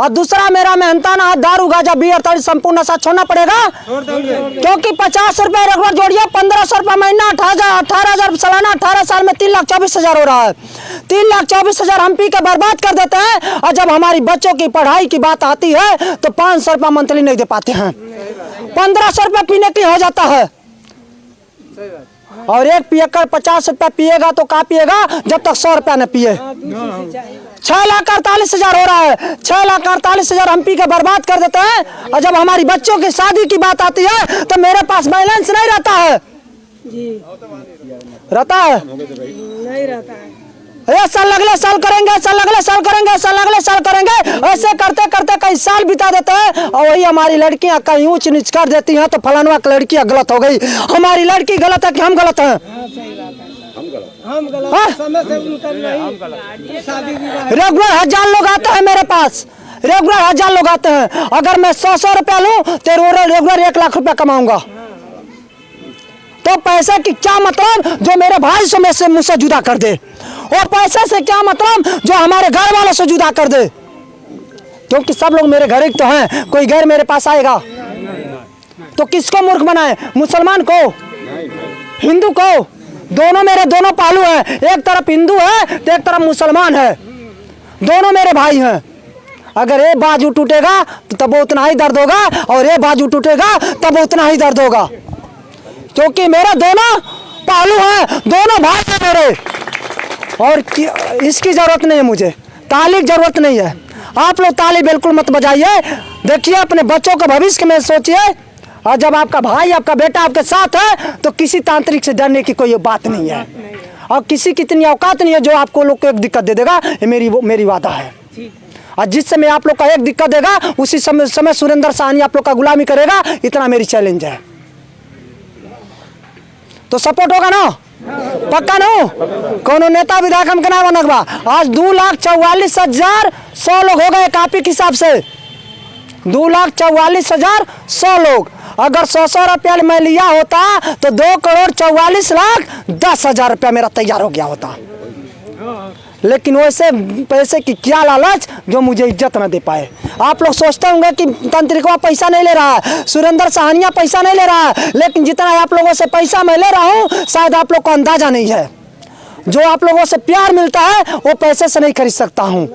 और दूसरा मेरा मेहनताना दारू गांजा बियर ताड़ी संपूर्ण नशा छोड़ना पड़ेगा, क्योंकि 50 रुपये रेगुलर जोड़िए 1500 रुपये महीना, 18,000 सालाना, 18 साल में 3,24,000 हो रहा है। 3,24,000 हम पी के बर्बाद कर देते हैं, और जब हमारी बच्चों की पढ़ाई की बात आती है तो 500 रुपये मंथली नहीं दे पाते हैं। 1500 रुपये पीने के लिए हो जाता है, और एक पियकर 50 रुपया पिएगा तो क्या पिएगा जब तक 100 रुपया न पिए। 6,48,000 हो रहा है। 6,48,000 हम पी के बर्बाद कर देते हैं, और जब हमारी बच्चों की शादी की बात आती है तो मेरे पास बैलेंस नहीं रहता है। रहता है नहीं रहता है। साल अगले साल करेंगे, साल अगले साल करेंगे, साल अगले साल करेंगे, ऐसे करते करते कई साल बिता देते हैं, और वही हमारी लड़कियां कहीं ऊंच नीच कर देती हैं तो फलानवा की लड़कियां गलत हो गई। हमारी लड़की गलत है कि हम गलत हैं? रेगुलर 1000 लोग आते हैं मेरे पास, रेगुलर 1000 लोग आते हैं। अगर मैं 100 रुपया लूँ तो रेगुलर 1 लाख रुपया कमाऊंगा, तो पैसे की क्या मतलब जो मेरे भाई से मुझसे जुदा कर दे, और पैसे से क्या मतलब जो हमारे घर वालों से जुदा कर दे, क्योंकि सब लोग मेरे घर ही तो हैं। कोई गैर मेरे पास आएगा तो किसको मूर्ख बनाए? मुसलमान को, हिंदू को? दोनों मेरे दोनों पालू हैं, एक तरफ हिंदू है तो एक तरफ मुसलमान है, दोनों मेरे भाई हैं। अगर एक बाजू टूटेगा तो तब उतना ही दर्द होगा, और एक बाजू टूटेगा तब उतना ही दर्द होगा, क्योंकि मेरे दोनों पालू हैं, दोनों भाई हैं मेरे। और इसकी जरूरत नहीं है मुझे, ताली की जरूरत नहीं है। आप लोग ताली बिल्कुल मत बजाइए, देखिए अपने बच्चों के भविष्य में सोचिए, और जब आपका भाई आपका बेटा आपके साथ है तो किसी तांत्रिक से डरने की कोई बात नहीं है, और किसी की इतनी औकात नहीं है जो आपको लोग को एक दिक्कत दे देगा। ये मेरी वादा है, और जिस समय आप लोग का एक दिक्कत देगा उसी समय सुरेंद्र साहनी आप लोग का गुलामी करेगा, इतना मेरी चैलेंज है। तो सपोर्ट होगा ना? पक्का ना? कौन नेता विधायक हम ना बनकबा? आज 2,44,100 लोग हो गए कापी के हिसाब से, 2,44,100 लोग। अगर 100 रुपया मैं लिया होता तो 2,44,10,000 रुपया मेरा तैयार हो गया होता, लेकिन वैसे पैसे की क्या लालच जो मुझे इज्जत न दे पाए। आप लोग सोचते होंगे कि तांत्रिकवा पैसा नहीं ले रहा है, सुरेंद्र साहनिया पैसा नहीं ले रहा है, लेकिन जितना आप लोगों से पैसा मैं ले रहा हूँ शायद आप लोग को अंदाजा नहीं है। जो आप लोगों से प्यार मिलता है वो पैसे से नहीं खरीद सकता हूँ,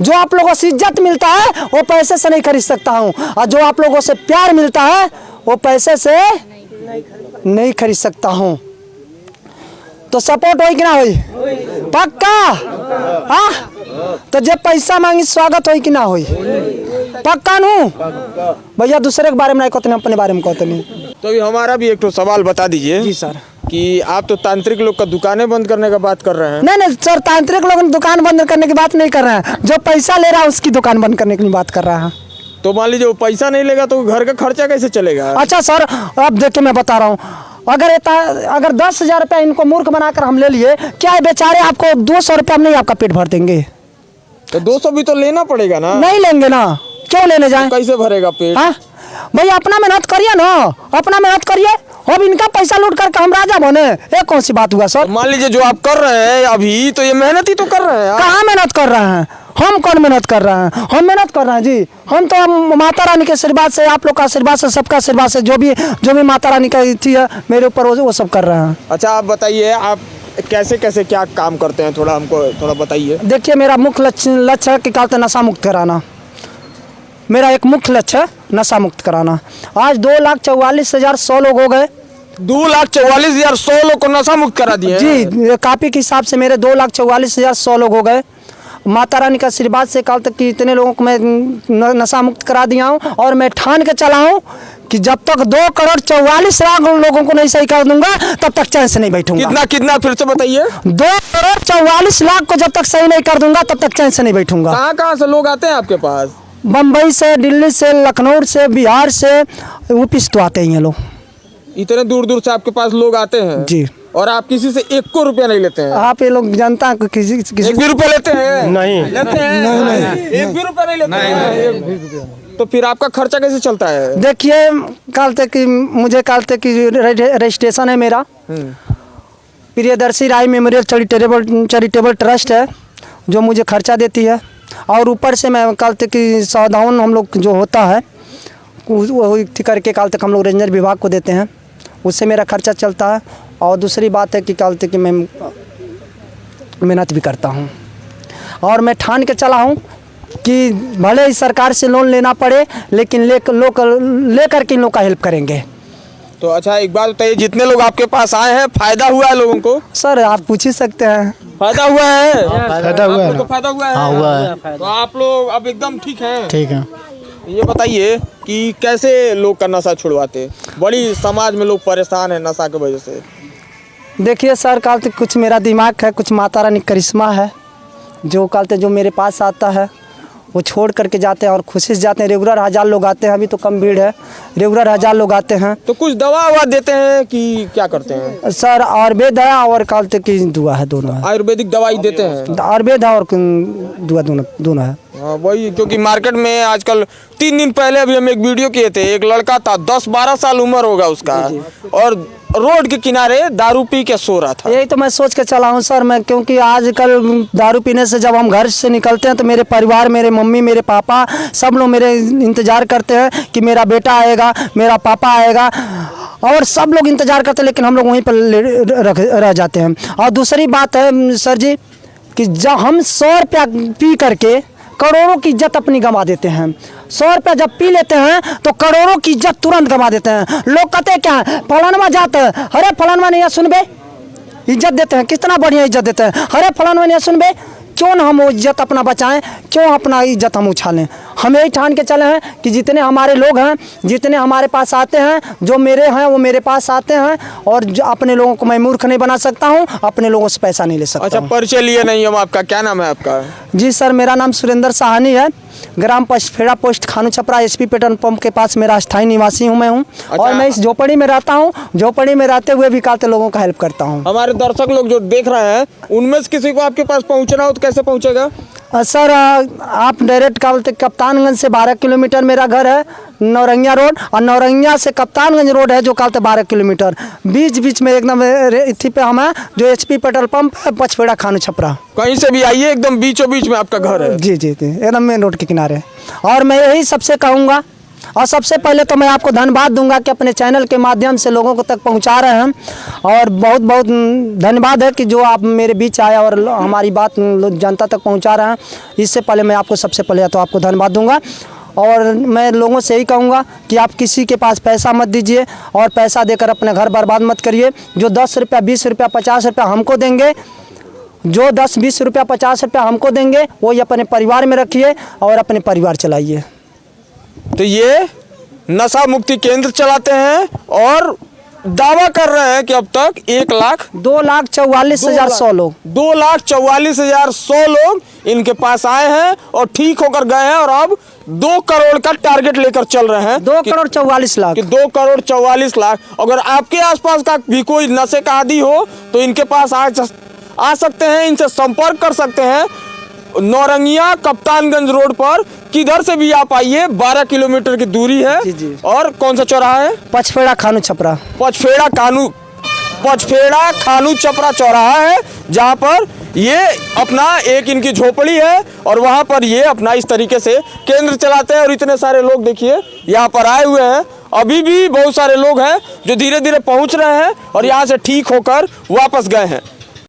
जो आप लोगों से इज्जत मिलता है वो पैसे से नहीं खरीद सकता हूँ, और जो आप लोगों से प्यार मिलता है वो पैसे से नहीं खरीद सकता हूँ। तो सपोर्ट होई कि ना होई? पक्का? हाँ, तो जब पैसा मांगी स्वागत होई कि ना होई? पक्का नू भैया? दूसरे के बारे में नहीं कहते, अपने बारे में कहते नहीं। तो हमारा भी एक तो सवाल बता दीजिए। जी सर। कि आप तो तांत्रिक लोग का दुकानें बंद करने का बात कर रहे हैं। नहीं सर, तांत्रिक लोग दुकान बंद करने की बात नहीं कर रहे हैं, जो पैसा ले रहा है उसकी दुकान बंद करने की बात कर रहा है। तो मान लीजिए वो पैसा नहीं लेगा तो घर का खर्चा कैसे चलेगा? अच्छा सर, अब देखिए मैं बता रहा हूँ, अगर 10,000 रुपया इनको मूर्ख बनाकर हम ले लिए, क्या बेचारे आपको 200 रुपया नहीं आपका पेट भर देंगे? तो 200 भी तो लेना पड़ेगा ना। नहीं लेंगे ना, क्यों लेने जाए? तो कैसे भरेगा पेट? हाँ भैया, अपना मेहनत करिए ना, अपना मेहनत करिए। अब इनका पैसा लूट करके हम राजा बने, ये कौन सी बात हुआ सर? मान लीजिए जो आप कर रहे हैं अभी, तो ये मेहनत ही तो कर रहे हैं। कहाँ मेहनत कर रहे हैं? हम कौन मेहनत कर रहे हैं? हम मेहनत कर रहे हैं जी। हम तो माता रानी के आशीर्वाद से, आप लोग का आशीर्वाद से, सबका आशीर्वाद से, जो भी माता रानी का थी मेरे ऊपर वो सब कर रहे हैं। अच्छा आप बताइए, आप कैसे कैसे क्या काम करते हैं, थोड़ा हमको थोड़ा बताइए। देखिए मेरा मुख्य लक्ष्य है कि कहते नशा मुक्त कराना, मेरा एक मुख्य लक्ष्य है नशा मुक्त कराना। आज 2,44,100 लोग हो गए। 2,44,100 लोग को नशा मुक्त करा दिए जी। कापी के हिसाब से मेरे 2,44,100 लोग हो गए। माता रानी का आशीर्वाद से कल तक कि इतने लोगों को मैं नशा मुक्त करा दिया हूँ, और मैं ठान के चला हूँ कि जब तक 2,44,00,000 लोगों को नहीं सही कर दूंगा तब तक चैन से नहीं बैठूंगा। कितना फिर से बताइए? 2,44,00,000 को जब तक सही नहीं कर दूंगा तब तक चैन से नहीं बैठूंगा। कहाँ से लोग आते हैं आपके पास? बम्बई से, दिल्ली से, लखनऊ से, बिहार से, यूपी से तो आते ही हैं लोग। इतने दूर दूर से आपके पास लोग आते हैं जी। और आप किसी से 1 को रुपया नहीं लेते हैं? आप ये लोग जनता को किसी 1 भी रुपया लेते हैं? नहीं लेते हैं? नहीं। 1 भी रुपया नहीं लेते हैं? तो फिर आपका खर्चा कैसे चलता है? देखिए मुझे कहते कि रजिस्ट्रेशन है मेरा, प्रियदर्शी राय मेमोरियल चैरिटेबल ट्रस्ट है जो मुझे खर्चा देती है, और ऊपर से मैं कल तक की सावधान हम लोग जो होता है वो करके कल तक हम लोग रेंजर विभाग को देते हैं, उससे मेरा खर्चा चलता है। और दूसरी बात है कि कल तक मैं मेहनत भी करता हूँ और मैं ठान के चला हूँ कि भले ही सरकार से लोन लेना पड़े लेकिन लेकर के इन लोग का हेल्प करेंगे। तो अच्छा एक बात बताइए, जितने लोग आपके पास आए हैं फायदा हुआ है लोगों को? सर आप पूछ ही सकते हैं। फायदा हुआ है? फायदा हुआ है, फायदा हुआ है? हाँ हुआ है। तो आप लोग अब एकदम ठीक हैं? ठीक है। ये बताइए कि कैसे लोग का नशा छुड़वाते? बड़ी समाज में लोग परेशान है नशा की वजह से। देखिए सर, कल तक कुछ मेरा दिमाग है, कुछ माता रानी करिश्मा है, जो कल तक जो मेरे पास आता है वो छोड़ करके जाते हैं और खुशी से जाते हैं। रेगुलर 1000 लोग आते हैं, अभी तो कम भीड़ है, रेगुलर 1000 लोग आते हैं। तो कुछ दवा ववा देते हैं कि क्या करते हैं? सर आयुर्वेद है और कल तक की दुआ है, दोनों है। आयुर्वेदिक दवाई देते हैं? आयुर्वेद है और दुआ दोनों है। हाँ वही, क्योंकि मार्केट में आजकल 3 दिन पहले अभी हम एक वीडियो किए थे, एक लड़का था 10-12 साल उम्र होगा उसका और रोड के किनारे दारू पी के सो रहा था। यही तो मैं सोच के चला हूँ सर मैं, क्योंकि आजकल दारू पीने से जब हम घर से निकलते हैं तो मेरे परिवार, मेरे मम्मी, मेरे पापा सब लोग मेरे इंतज़ार करते हैं कि मेरा बेटा आएगा, मेरा पापा आएगा, और सब लोग इंतज़ार करते हैं, लेकिन हम लोग वहीं पर रह जाते हैं। और दूसरी बात है सर जी कि जब हम 100 रुपया पी करके करोड़ों की इज्जत अपनी गंवा देते हैं। 100 रुपया जब पी लेते हैं तो करोड़ों की इज्जत तुरंत गंवा देते हैं। लोग कहते हैं क्या है, फलानवा जाते हैं, अरे फलानवा नहीं सुनबे, इज्जत देते हैं, कितना बढ़िया इज्जत देते हैं, अरे फलानवा नहीं सुनबे, क्यों ना हम वो इज्जत अपना बचाएं, क्यों अपना इज्जत हम उछालें। हम यही ठान के चले हैं कि जितने हमारे लोग हैं, जितने हमारे पास आते हैं, जो मेरे हैं वो मेरे पास आते हैं, और जो अपने लोगों को मैं मूर्ख नहीं बना सकता हूं, अपने लोगों से पैसा नहीं ले सकता। अच्छा परिचय लिए नहीं हम आपका, क्या नाम है आपका? जी सर, मेरा नाम सुरेंद्र साहनी है, ग्राम पचफेड़ा पोस्ट खानू छपरा एसपी पेट्रोल पंप के पास मेरा स्थायी निवासी हूँ मैं हूँ। अच्छा। और मैं इस झोपड़ी में रहता हूँ, झोपड़ी में रहते हुए भी काते लोगों का हेल्प करता हूँ। हमारे दर्शक लोग जो देख रहे हैं उनमें से किसी को आपके पास पहुंचना हो तो कैसे पहुंचेगा? सर आप डायरेक्ट कप्तानगंज से 12 किलोमीटर मेरा घर है, नौरंगिया रोड, और नौरंगिया से कप्तानगंज रोड है जो कालते 12 किलोमीटर, बीच में एकदम इथी पे हम है जो एचपी पेट्रोल पंप है, पचफेड़ा खानू छपरा। कहीं से भी आइए, एकदम बीचों बीच में आपका घर है। जी एकदम मेन रोड के किनारे। और मैं यही सबसे कहूँगा, और सबसे पहले तो मैं आपको धन्यवाद दूंगा कि अपने चैनल के माध्यम से लोगों को तक पहुंचा रहे हैं, और बहुत बहुत धन्यवाद है कि जो आप मेरे बीच आए और हमारी बात जनता तक पहुंचा रहे हैं। इससे पहले मैं आपको सबसे पहले तो आपको धन्यवाद दूंगा, और मैं लोगों से यही कहूँगा कि आप किसी के पास पैसा मत दीजिए और पैसा देकर अपने घर बर्बाद मत करिए। जो 10 रुपया, 20 रुपया, 50 रुपया हमको देंगे, जो 10, 20 रुपया, 50 रुपया हमको देंगे, वही अपने परिवार में रखिए और अपने परिवार चलाइए। तो ये नशा मुक्ति केंद्र चलाते हैं और दावा कर रहे हैं कि अब तक 2,44,100 लोग 2,44,100 लोग इनके पास आए हैं और ठीक होकर गए हैं, और अब 2 करोड़ का टारगेट लेकर चल रहे हैं। 2,44,00,000 कि 2,44,00,000। अगर आपके आसपास का भी कोई नशे का आदी हो तो इनके पास आ सकते हैं, इनसे संपर्क कर सकते हैं। नौरंगिया कप्तानगंज रोड पर किधर से भी आप आइए, 12 किलोमीटर की दूरी है। जी। और कौन सा चौराहा है? पचफेड़ा खानू छपरा। पचफेड़ा खानू छपरा चौराहा है, जहाँ पर ये अपना एक इनकी झोपड़ी है और वहाँ पर ये अपना इस तरीके से केंद्र चलाते हैं। और इतने सारे लोग देखिए यहाँ पर आए हुए हैं, अभी भी बहुत सारे लोग हैं जो धीरे धीरे पहुँच रहे हैं और यहाँ से ठीक होकर वापस गए हैं।